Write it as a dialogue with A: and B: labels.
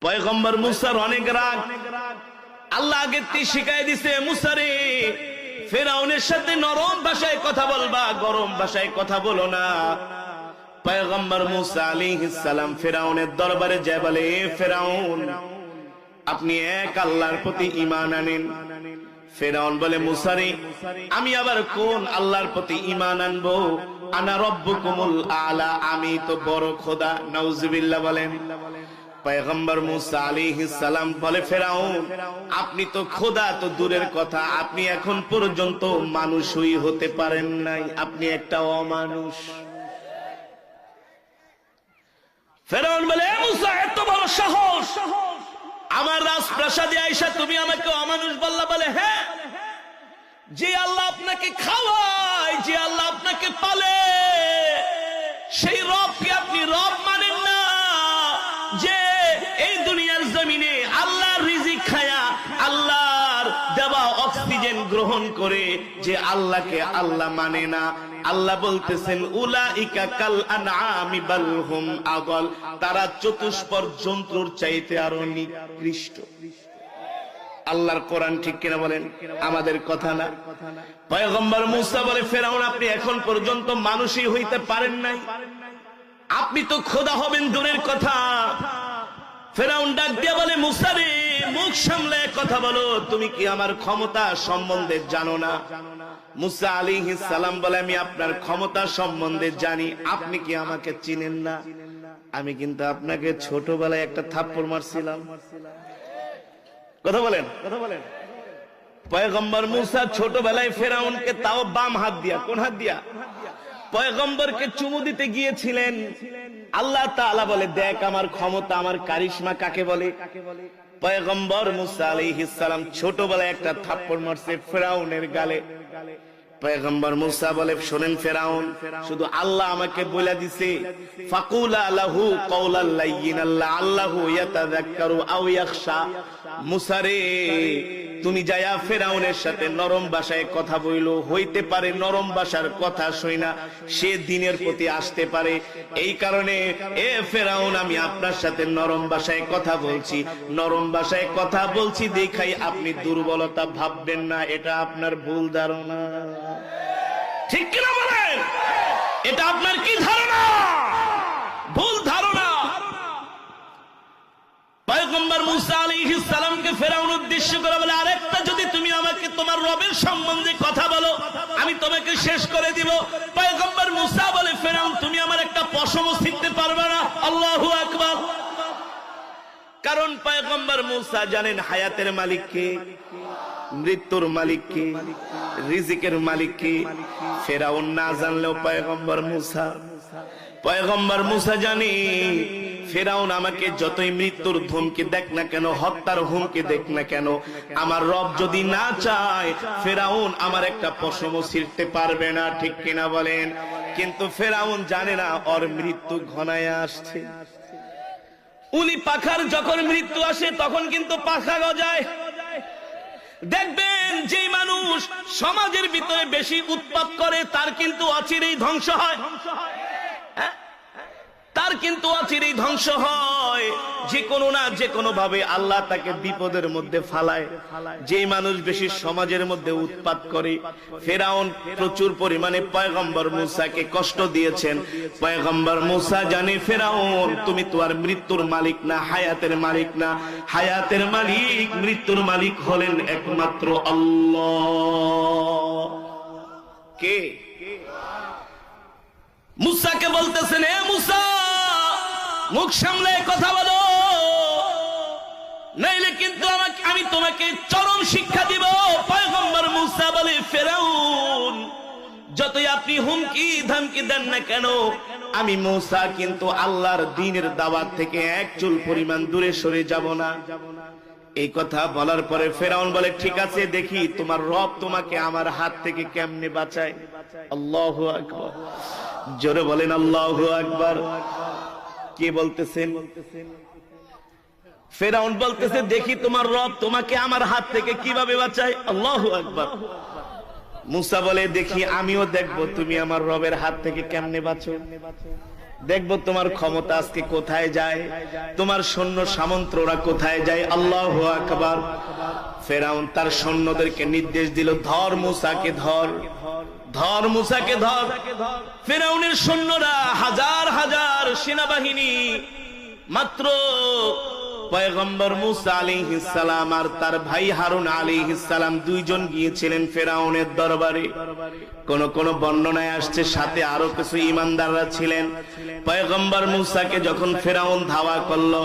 A: পয়গম্বর মুসার অনেক রাগ। আল্লাহ আগে শিখাই দিছে, মুসা রে, ফেরাউনের সাথে নরম ভাষায় কথা বলবা, গরম ভাষায় কথা বলো না। পয়গম্বর মুসা আলাইহিস সালাম ফেরাউনের দরবারে যায় বলে, ফেরাউন, আপনি এক আল্লাহর প্রতি ঈমান আনেন। ফেরাউন বলে, মুসা রে, আমি আবার কোন আল্লাহর প্রতি ঈমান আনবো? আনা রব্বুকুমুল আলা, আমি তো বড় খোদা। নাউজুবিল্লাহ বলেন। পয়গম্বর মুসা আলাইহিস সালাম বলে, ফেরাউন, আপনি তো খোদা তো দূরের কথা, আপনি এখন পর্যন্ত মানুষই হতে পারেন নাই, আপনি একটা অমানুষ। ফেরাউন বলে, মুসা, এত বড় সাহস, আমার রাজপ্রাসাদে আইসা তুমি আমাকে অমানুষ বললা? বলে, হ্যাঁ, যে আল্লাহ আপনাকে খাওয়ায়, যে আল্লাহ আপনাকে পালে, সেই রবকে আপনি রব মানেন না? যে এই দুনিয়ার জমিনে আল্লাহর রিজিক খায়া, আল্লাহর দেওয়া অক্সিজেন গ্রহণ করে যে আল্লাহকে আল্লাহ মানে না। আল্লাহ বলতেছেন, উলাইকা কাল আনআমি বাল হুম আযাল, তারা চতুষ্পদ জন্তুর চাইতে আরো নিকৃষ্ট। আল্লাহর কোরআন ঠিক কিনা বলেন? আমাদের কথা না। পয়গম্বর মুসা বলে, ফেরাউন, আপনি এখন পর্যন্ত মানুষই হইতে পারেন নাই, আপনি তো খোদা হবেন দূরের কথা। ফেরাউন ডাক দিয়ে বলে, মুসা রে, মুখ সামলে কথা বলো, তুমি কি আমার ক্ষমতা সম্বন্ধে জানো না? মুসা আলাইহিস সালাম বলে, আমি আপনার ক্ষমতা সম্বন্ধে জানি, আপনি কি আমাকে চিনেন না? আমি কিন্তু আপনাকে ছোটবেলায় একটা থাপ্পড় মারছিলাম। কথা বলেন, কথা বলেন। পয়গম্বর মুসা ছোটবেলায় ফেরাউনকে, তাও বাম হাত দিয়া, কোন হাত দিয়া? পয়গম্বরকে চুমু দিতে গিয়েছিলেন। আল্লাহ তাআলা বলে, দেখ আমার ক্ষমতা, আমার কারিশমা কাকে বলে। পয়গম্বর মুসা আলাইহিস সালাম ছোটবেলায় একটা থাপ্পড় মারছে ফেরাউনের গালে। পয়গম্বর মুসা বলে, শোনেন ফেরাউন, শুধু আল্লাহ আমাকে বলে দিছে, ফাকুলা লাহু কাওলাল লাইয়িনাল লাআল্লাহু ইয়াতাযাক্কারু আও ইয়াখশা। মুসা রে, তুমি যায়া ফেরাউনের সাথে নরম ভাষায় কথা বইলো, হইতে পারে নরম ভাষার কথা শুইনা সে দ্বীনের প্রতি আসতে পারে। এই কারণে এ ফেরাউন, আমি আপনার সাথে নরম ভাষায় কথা বলছি, নরম ভাষায় কথা বলছি দেখাই আপনি দুর্বলতা ভাববেন না, এটা আপনার ভুল ধারণা। ঠিক কিনা বলেন? এটা আপনার কি ধারণা? ভুল ধারণা। পয়গম্বর মুসা আলাইহিস সালামকে ফেরাউন উদ্দেশ্য করে বলে, আরেকটা যদি তুমি আমাকে তোমার রবের সম্বন্ধে কথা বলো, আমি তোমাকে শেষ করে দিব। পয়গম্বর মুসা বলে, ফেরাউন, তুমি আমার একটা পশমও ছিঁড়তে পারবে না। আল্লাহু আকবার। কারণ পয়গম্বর মুসা জানেন হায়াতের মালিক কে, মৃত্যুর মালিক কে, রিজিকের মালিক কে। ফেরাউন না জানলেও পয়গম্বর মুসা জানে, ফেরাউন আমাকে যতই মৃত্যুর ধমকি দেখ না কেন, হত্যার হুমকি দেখ না কেন, আমার রব যদি না চায়, ফেরাউন আমার একটা পশমও ছিঁড়তে পারবে না। ঠিক কিনা বলেন? কিন্তু ফেরাউন জানে না ওর মৃত্যু ঘনায় আসছে। উলি পাখার যখন মৃত্যু আসে তখন কিন্তু পাখা গজায়। দেখবেন যে মানুষ সমাজের ভিতরে বেশি উৎপাত করে তার কিন্তু অচিরেই ধ্বংস হয়, তার কিন্তু অচিরেই ধ্বংস হয়। যে কোনো না যে কোনো ভাবে আল্লাহ তাকে বিপদের মধ্যে ফালায়। যে মানুষ বেশি সমাজের মধ্যে উৎপাত করে, ফেরাউন প্রচুর পরিমাণে পয়গম্বর মুসাকে কষ্ট দিয়েছেন। পয়গম্বর মুসা জানে, ফেরাউন, তুমি তো আর মৃত্যুর মালিক না, হায়াতের মালিক না। হায়াতের মালিক, মৃত্যুর মালিক হলেন একমাত্র আল্লাহ। কে? মুসাকে বলতেছেন, এ মুসা, মুখ সামলে কথা বলো, নাইলে কিন্তু আমি তোমাকে চরম শিক্ষা দিব। পয়গম্বর মুসা বলে, ফেরাউন, যতই আপনি হুমকি ধমকি দেন না কেন, আমি মুসা কিন্তু আল্লাহর দ্বীনের দাওয়াত থেকে এক চুল পরিমাণ দূরে সরে যাব না। এই কথা বলার পরে ফেরাউন বলে, ঠিক আছে, দেখি তোমার রব তোমাকে আমার হাত থেকে কেমনে বাঁচায়। আল্লাহু আকবার। জোরে বলেন আল্লাহু আকবার। কে বলতেছেন? ফেরাউন বলতেছে, দেখি তোমার রব তোমাকে আমার হাত থেকে কিভাবে বাঁচায়। আল্লাহু আকবার। মুসা বলে, দেখি আমিও দেখবো তুমি আমার রবের হাত থেকে কেমনে বাঁচো। দেখবো তোমার ক্ষমতা আজকে কোথায় যায়, তোমার সৈন্য সামন্তরা কোথায় যায়। আল্লাহু আকবার। ফেরাউন তার সৈন্যদেরকে নির্দেশ দিল, ধর মূসাকে, ধর ধর মূসাকে ধর। ফেরাউনের সৈন্যরা হাজার হাজার সেনাবাহিনী, মাত্র পয়গম্বর মূসা আলাইহিস সালাম আর তার ভাই হারুন আলাইহিস সালাম দুইজন গিয়েছিলেন ফেরাউনের দরবারে। কোন কোন বর্ণনায় আসছে সাথে আরো কিছু ঈমানদাররা ছিলেন। পয়গম্বর মূসাকে যখন ফেরাউন ধাওয়া করলো,